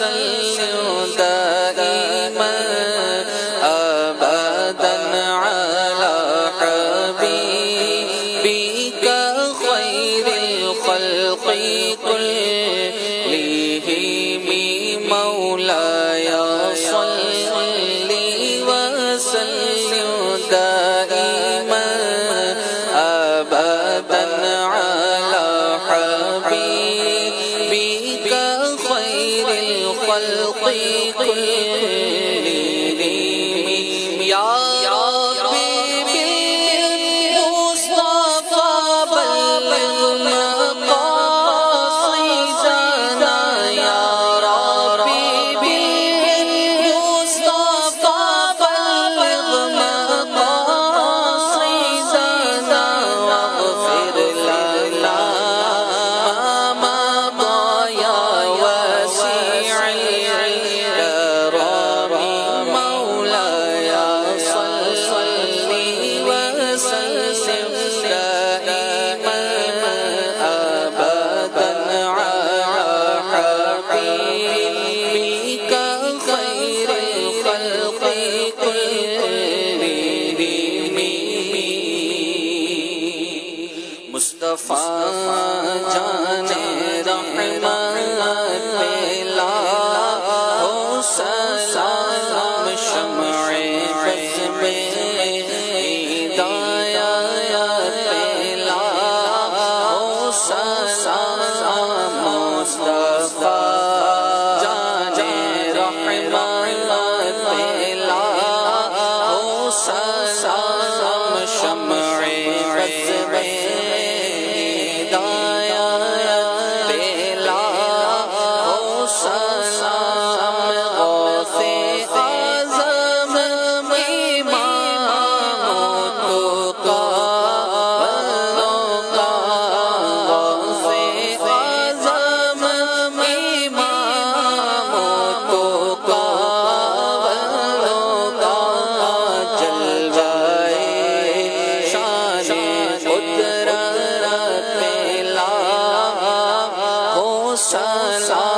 وسلم دائما أبدا على حبيبك خير الخلق كلهم مولاي صل وسلم دائما أبدا على حبيبك خير الخلق كلهم يا ربي بالمصطفى بلغ مقاصدنا يا ربي بالمصطفى بلغ مقاصدنا واغفر لنا ما مضى يا واسع الكرم مولاي صل وسلم دائما أبدا على حبيبك خير الخلق كلهم مصطفیٰ جان رحمت پلا ہو سلام شمع بز میں ہدایت پلا ہو سلام مصطفیٰ جان رحمت پلا ہو سلام شمع بز میں سلام